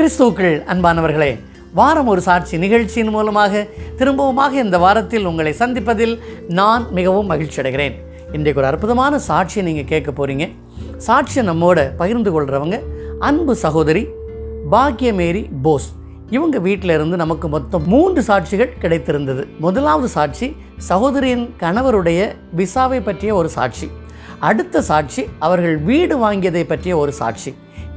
கிறிஸ்துவுக்குள் அன்பானவர்களே, வாரம் ஒரு சாட்சி நிகழ்ச்சியின் மூலமாக திரும்பவுமாக இந்த வாரத்தில் உங்களை சந்திப்பதில் நான் மிகவும் மகிழ்ச்சி அடைகிறேன். இன்றைக்கு ஒரு அற்புதமான சாட்சியை நீங்கள் கேட்க போகிறீங்க. சாட்சியை நம்மோட பகிர்ந்து கொள்கிறவங்க அன்பு சகோதரி பாக்யமேரி போஸ். இவங்க வீட்டில் இருந்து நமக்கு மொத்தம் 3 சாட்சிகள் கிடைத்திருந்தது. முதலாவது சாட்சி சகோதரியின் கணவருடைய விசாவை பற்றிய ஒரு சாட்சி. அடுத்த சாட்சி அவர்கள் வீடு வாங்கியதை பற்றிய ஒரு சாட்சி.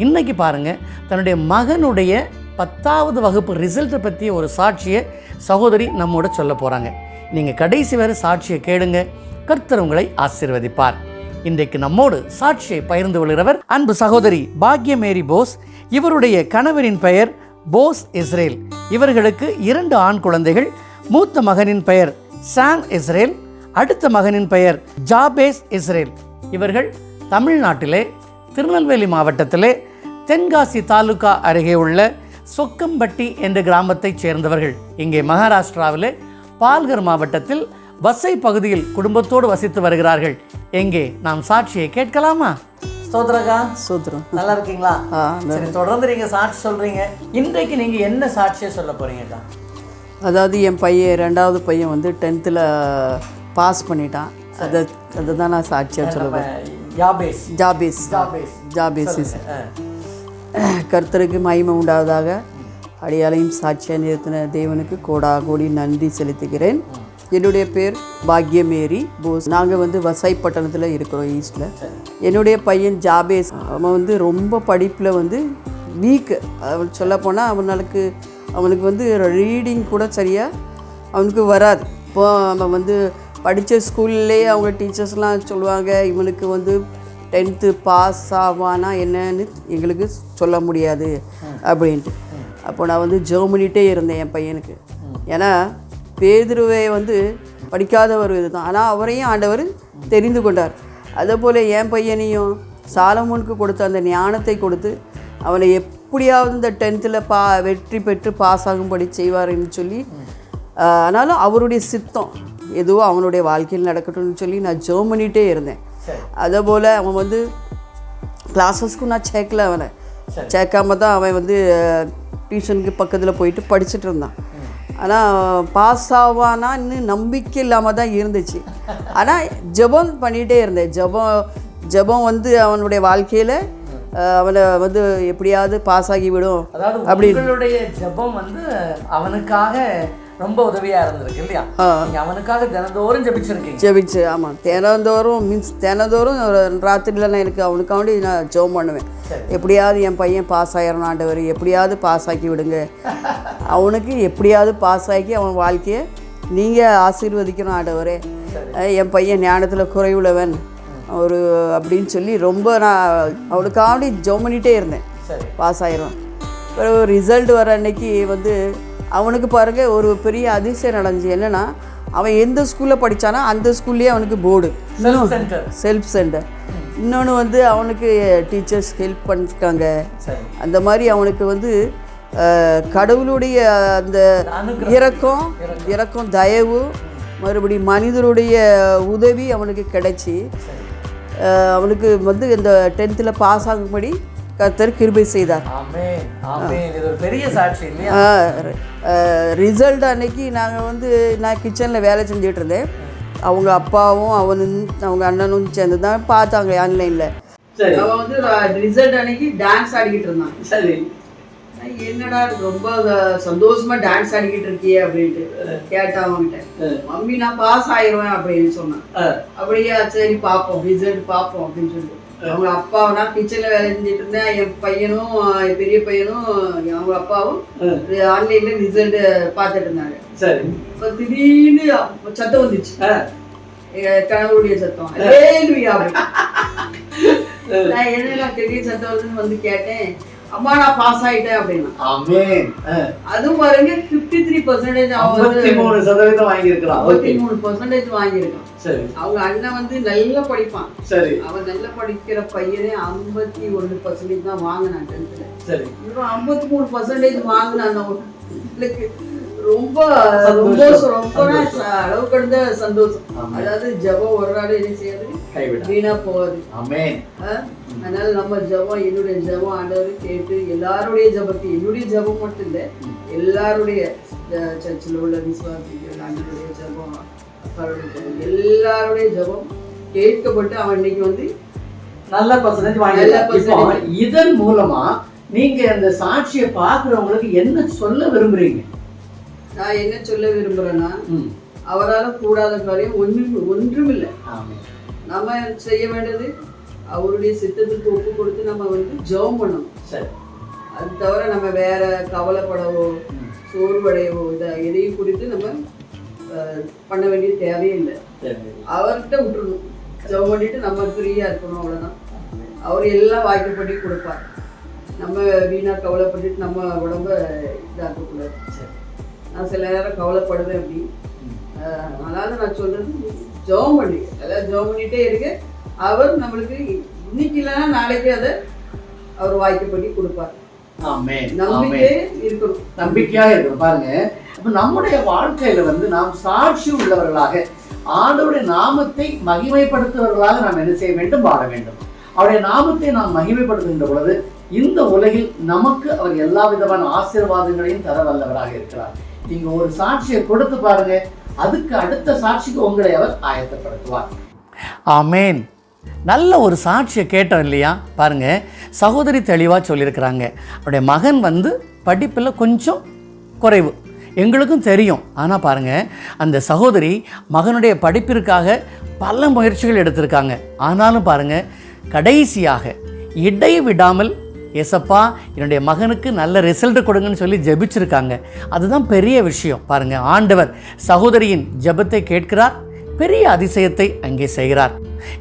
இன்றைக்கி பாருங்கள், தன்னுடைய மகனுடைய 10வது வகுப்பு ரிசல்ட்டை பற்றிய ஒரு சாட்சியை சகோதரி நம்மோட சொல்ல போகிறாங்க. நீங்கள் கடைசி வரை சாட்சியை கேளுங்க. கர்த்தர் உங்களை ஆசீர்வதிப்பார். இன்றைக்கு நம்மோடு சாட்சியை பகிர்ந்து கொள்கிறவர் அன்பு சகோதரி பாக்யமேரி போஸ். இவருடைய கணவரின் பெயர் போஸ் இஸ்ரேல். இவர்களுக்கு 2 ஆண் குழந்தைகள். மூத்த மகனின் பெயர் சாம் இஸ்ரேல், அடுத்த மகனின் பெயர் ஜாபேஸ் இஸ்ரேல். இவர்கள் தமிழ்நாட்டிலே திருநெல்வேலி மாவட்டத்திலே தென்காசி தாலுகா அருகே உள்ள சொக்கம்பட்டி என்ற கிராமத்தைச் சேர்ந்தவர்கள். இங்கே மகாராஷ்டிராவிலே பால்கர் மாவட்டத்தில் வசை பகுதியில் குடும்பத்தோடு வசித்து வருகிறார்கள். எங்கே நாம் சாட்சியை கேட்கலாமா? ஸ்தோத்திரக்கா. சூத்திரம். நல்லா இருக்கீங்களா? சரி, தொடர்ந்து நீங்கள் சாட்சி சொல்கிறீங்க. இன்றைக்கு நீங்கள் என்ன சாட்சியை சொல்ல போகிறீங்கக்கா? அதாவது என் பையன் 2வது பையன் வந்து 10th பாஸ் பண்ணிட்டான். அதுதான் நான் சாட்சியாக சொல்லுவேன். ஜாபேஸ் கர்த்தருக்கு மகிமை உண்டாவதாக. அடியாலையும் சாட்சியாக நிறுத்தின தேவனுக்கு கோடி நன்றி செலுத்துகிறேன். என்னுடைய பேர் பாக்யமேரி போஸ். நாங்கள் வந்து வசைப்பட்டணத்தில் இருக்கிறோம், ஈஸ்டில். என்னுடைய பையன் ஜாபேஸ், அவன் வந்து ரொம்ப படிப்பில் வந்து வீக்கு. அவன் சொல்லப்போனால் அவனுக்கு வந்து ரீடிங் கூட சரியாக அவனுக்கு வராது. இப்போ அவன் வந்து படித்த ஸ்கூல்லே அவங்க டீச்சர்ஸ்லாம் சொல்லுவாங்க, இவனுக்கு வந்து 10th பாஸ் ஆவானா என்னன்னு எங்களுக்கு சொல்ல முடியாது அப்படின்ட்டு. அப்போ நான் வந்து ஜெர்மனிட்டே இருந்தேன் என் பையனுக்கு. ஏன்னா பேதுருவை வந்து படிக்காதவர் இதுதான், ஆனால் அவரையும் ஆண்டவர் தெரிந்து கொண்டார். அதே போல் என் பையனையும் சாலமோனுக்கு கொடுத்த அந்த ஞானத்தை கொடுத்து அவனை எப்படியாவது இந்த 10th வெற்றி பெற்று பாஸ் ஆகும்படி செய்வார்னு சொல்லி, ஆனாலும் அவருடைய சித்தம் எதுவோ அவனுடைய வாழ்க்கையில் நடக்கட்டும்னு சொல்லி நான் ஜெர்மனிட்டே இருந்தேன். அதே போல் அவன் வந்து கிளாஸஸ்க்கும் நான் சேர்க்கல, அவனை சேர்க்காம தான் அவன் வந்து டியூஷனுக்கு பக்கத்தில் போயிட்டு படிச்சுட்டு இருந்தான். ஆனால் பாஸ் ஆவானா இன்னும் நம்பிக்கை இல்லாமல் தான் இருந்துச்சு. ஆனால் ஜெபம் பண்ணிகிட்டே இருந்தேன். ஜெபம் வந்து அவனுடைய வாழ்க்கையில் அவனை வந்து எப்படியாவது பாஸ் ஆகிவிடும் அப்படின்னு. ஜெபம் வந்து அவனுக்காக ரொம்ப உதவியாக இருந்திருக்கு இல்லையா? அவனுக்காக தினந்தோறும் ஜெபிச்சு. ஆமாம், தினந்தோறும் ராத்திரியில் நான் எனக்கு அவனுக்காண்டி நான் ஜெபம் பண்ணுவேன். எப்படியாவது என் பையன் பாஸ் ஆகிடணும் ஆண்டவர், எப்படியாவது பாஸ் ஆக்கி விடுங்க, அவனுக்கு எப்படியாவது பாஸ் ஆக்கி அவன் வாழ்க்கையை நீங்கள் ஆசீர்வதிக்கணும் ஆண்டவரே, என் பையன் ஞானத்தில் குறைவுள்ளவன் அப்படின்னு சொல்லி ரொம்ப நான் அவனுக்காண்டி ஜெபம் பண்ணிகிட்டே இருந்தேன். பாஸ் ஆகிடும். ஒரு ரிசல்ட் வர அன்னைக்கு வந்து அவனுக்கு பாருங்கள் ஒரு பெரிய அதிசயம் நடந்துச்சு. என்னென்னா, அவன் எந்த ஸ்கூலில் படித்தானோ அந்த ஸ்கூல்லேயே அவனுக்கு போர்டு, செல்ஃப் சென்டர். இன்னொன்று வந்து அவனுக்கு டீச்சர்ஸ் ஹெல்ப் பண்ணிருக்காங்க. அந்த மாதிரி அவனுக்கு வந்து கடவுளுடைய அந்த இரக்கம் தயவு, மறுபடியும் மனிதருடைய உதவி அவனுக்கு கிடைச்சி அவனுக்கு வந்து இந்த 10th பாஸ் ஆகும்படி கர்த்தர் கிருபை செய்தார். ரிசல்ட் அன்னைக்கு நான் கிச்சனில் வேலை செஞ்சுட்டு இருந்தேன். அவங்க அப்பாவும் அவங்க அண்ணனும் சேர்ந்து தான் பார்த்தாங்க ஆன்லைனில். அவன் வந்து ரிசல்ட் அன்னைக்கு டான்ஸ் ஆடிக்கிட்டு இருந்தான். சரி, என்னடா ரொம்ப சந்தோஷமா டான்ஸ் ஆடிக்கிட்டு இருக்கியே அப்படின்ட்டு கேட்டான் அவன்கிட்ட. மம்மி நான் பாஸ் ஆயிடுவேன் அப்படின்னு சொன்னான். அப்படியே சரி பார்ப்போம், ரிசல்ட் பார்ப்போம் அப்படின்னு சொல்லி அவங்க அப்பாவும் நான் கிச்சனில் வேலை செஞ்சுட்டு இருந்தேன். என் பையனும் என் பெரிய பையனும் அவங்க அப்பாவும் ஆன்லைனில் ரிசல்ட்டு பார்த்துட்டு இருந்தாங்க. சரி, இப்போ திடீர்னு சத்தம் வந்துச்சு, கணவருடைய சத்தம். நான் என்னெல்லாம் திடீர்னு சத்தம் வருதுன்னு வந்து கேட்டேன். அம்மா நான் பாஸ் ஆயிட்டேன் அப்படின்னா. அதுவும் பாருங்க 53% அவன் 53% வாங்கியிருக்கான். 53% வாங்கியிருக்கான். சரி, அவங்க அண்ணன் வந்து நல்லா படிப்பான். சரி, அவன் நல்லா படிக்கிற பையனே 51% தான் வாங்கினான் 10th. சரி, இவன் 53% வாங்கினான். ரொம்ப ரொம்ப ரொம்ப அளவு கடந்த சந்தோஷம். அதாவது ஜெபம் ஒரு நாள் என்ன செய்யாது, வீணா போகாது. அதனால நம்ம ஜெபம், என்னுடைய ஜெபம் ஆண்டவர் கேட்டு எல்லாருடைய ஜெபத்தை, என்னுடைய ஜெபம் மட்டும் இல்லை, எல்லாருடைய சர்ச்சில் உள்ள விசுவாசிகள் ஆண்டவருடைய ஜெபம், எல்லாருடைய ஜெபம் கேட்கப்பட்டு அவன் இன்னைக்கு வந்து நல்ல பர்சன்டேஜ் வாங்கி. இதன் மூலமா நீங்க அந்த சாட்சியை பார்க்கிறவங்களுக்கு என்ன சொல்ல விரும்புறீங்க? நான் என்ன சொல்ல விரும்புறேன்னா, அவரால் கூடாத காரியம் ஒன்றும் இல்லை. நம்ம செய்ய வேண்டியது அவருடைய சித்தத்துக்கு ஒப்பு கொடுத்து நம்ம வந்து ஜெபம் பண்ணணும். அது தவிர நம்ம வேற கவலைப்படவோ சோர்வடையவோ எதையும் குறித்து நம்ம பண்ண வேண்டிய தேவையே இல்லை. அவர்கிட்ட விட்டுருணும், ஜெபம் பண்ணிட்டு நம்ம ஃப்ரீயா இருக்கணும், அவ்வளோதான். அவர் எல்லாம் வாய்க்கப்படி கொடுப்பார். நம்ம வீணா கவலைப்பட்டுட்டு நம்ம உடம்ப இதாக்கக்கூடாது. நான் சில நேரம் கவலைப்படுவேன் அப்படி. அதனால நான் சொல்றது ஜெபம் பண்ணி, அதாவது ஜெபம் பண்ணிட்டே இருக்க, அவர் நம்மளுக்கு இன்னைக்கு இல்லைன்னா நாளைக்கு அதை அவர் வாய்க்கப்படி கொடுப்பார். நம்பிக்கையே இருக்கணும், நம்பிக்கையாக இருக்கணும். பாருங்க, இப்போ நம்முடைய வாழ்க்கையில வந்து நாம் சாட்சி உள்ளவர்களாக, ஆண்டவருடைய நாமத்தை மகிமைப்படுத்துவர்களாக நாம் என்ன செய்ய வேண்டும்? வாழ வேண்டும். அவருடைய நாமத்தை நாம் மகிமைப்படுத்துகின்ற பொழுது இந்த உலகில் நமக்கு அவர் எல்லா விதமான ஆசீர்வாதங்களையும் தர வல்லவராக இருக்கிறார். நீங்க ஒரு சாட்சியை கொடுத்து பாருங்க, அதுக்கு அடுத்த சாட்சிக்கு உங்களை அவர் ஆயத்தப்படுத்துவார். ஆமேன். நல்ல ஒரு சாட்சியை கேட்டோம் இல்லையா? பாருங்க, சகோதரி தெளிவாக சொல்லியிருக்கிறாங்க. அவருடைய மகன் வந்து படிப்பில் கொஞ்சம் குறைவு, எங்களுக்கும் தெரியும். ஆனால் பாருங்கள், அந்த சகோதரி மகனுடைய படிப்பிற்காக பல முயற்சிகள் எடுத்திருக்காங்க. ஆனாலும் பாருங்கள், கடைசியாக இடைவிடாமல் ஏசப்பா என்னுடைய மகனுக்கு நல்ல ரிசல்ட் கொடுங்கன்னு சொல்லி ஜெபிச்சிருக்காங்க. அதுதான் பெரிய விஷயம். பாருங்கள், ஆண்டவர் சகோதரியின் ஜெபத்தை கேட்கிறார், பெரிய அதிசயத்தை அங்கே செய்கிறார்.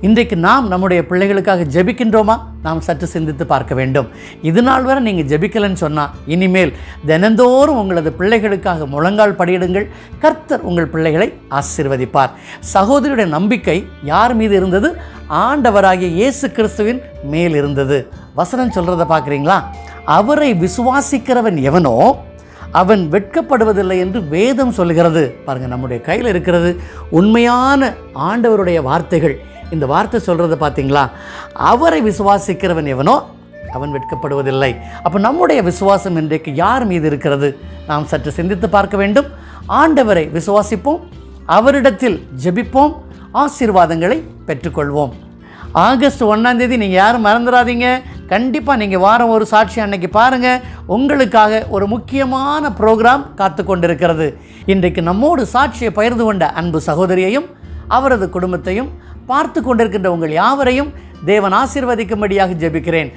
இன்றைக்கு நாம் நம்முடைய பிள்ளைகளுக்காக ஜெபிக்கின்றோமா? நாம் சற்று சிந்தித்து பார்க்க வேண்டும். இது நாள் வரை நீங்கள் ஜெபிக்கலன்னு சொன்னால், இனிமேல் தினந்தோறும் உங்களது பிள்ளைகளுக்காக முழங்கால் படியிடுங்கள். கர்த்தர் உங்கள் பிள்ளைகளை ஆசீர்வதிப்பார். சகோதரியுடைய நம்பிக்கை யார் மீது இருந்தது? ஆண்டவராகிய இயேசு கிறிஸ்துவின் மேல் இருந்தது. வசனம் சொல்கிறத பார்க்குறீங்களா? அவரை விசுவாசிக்கிறவன் எவனோ அவன் வெட்கப்படுவதில்லை என்று வேதம் சொல்கிறது. பாருங்கள், நம்முடைய கையில் இருக்கிறது உண்மையான ஆண்டவருடைய வார்த்தைகள். இந்த வார்த்தை சொல்கிறத பார்த்தீங்களா? அவரை விசுவாசிக்கிறவன் எவனோ அவன் வெட்கப்படுவதில்லை. அப்போ நம்முடைய விசுவாசம் இன்றைக்கு யார் மீது இருக்கிறது? நாம் சற்று சிந்தித்து பார்க்க வேண்டும். ஆண்டவரை விசுவாசிப்போம், அவரிடத்தில் ஜெபிப்போம், ஆசீர்வாதங்களை பெற்றுக்கொள்வோம். ஆகஸ்ட் 1ஆம் தேதி நீங்கள் யாரும் மறந்துடாதீங்க. கண்டிப்பாக நீங்கள் வாரம் ஒரு சாட்சி அன்னைக்கு பாருங்கள். உங்களுக்காக ஒரு முக்கியமான ப்ரோக்ராம் காத்து கொண்டிருக்கிறது. இன்றைக்கு நம்மோடு சாட்சியை பகிர்ந்து கொண்ட அன்பு சகோதரியையும் அவரது குடும்பத்தையும் பார்த்து கொண்டிருக்கின்ற உங்கள் யாவரையும் தேவன் ஆசீர்வதிக்கும்படியாக ஜெபிக்கிறேன்.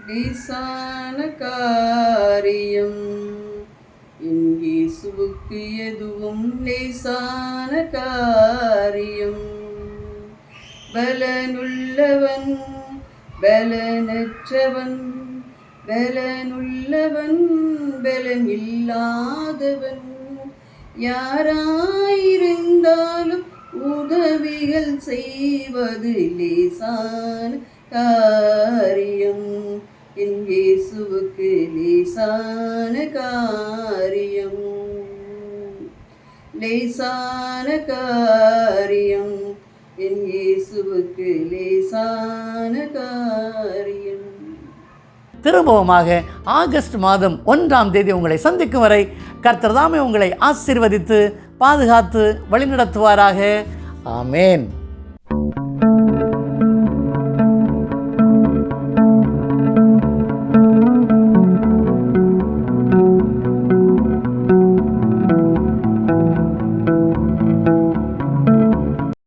லேசான காரியம் இயேசுவுக்கு எதுவும் லேசான காரியம். பலனுள்ளவன் பலனற்றவன், பலனுள்ளவன் பலன் இல்லாதவன், யாராயிருந்தாலும் உதவிகள் செய்வது லேசான காரியம். என் இயேசுவுக்கு லேசான காரியம், லேசான காரியம். என் இயேசுவுக்கு லேசான காரியம். திரும்பவுமாக ஆகஸ்ட் மாதம் 1ஆம் தேதி உங்களை சந்திக்கும் வரை கர்த்தர் தாமே உங்களை ஆசீர்வதித்து பாதுகாத்து வழிநடத்துவாராக. ஆமேன்.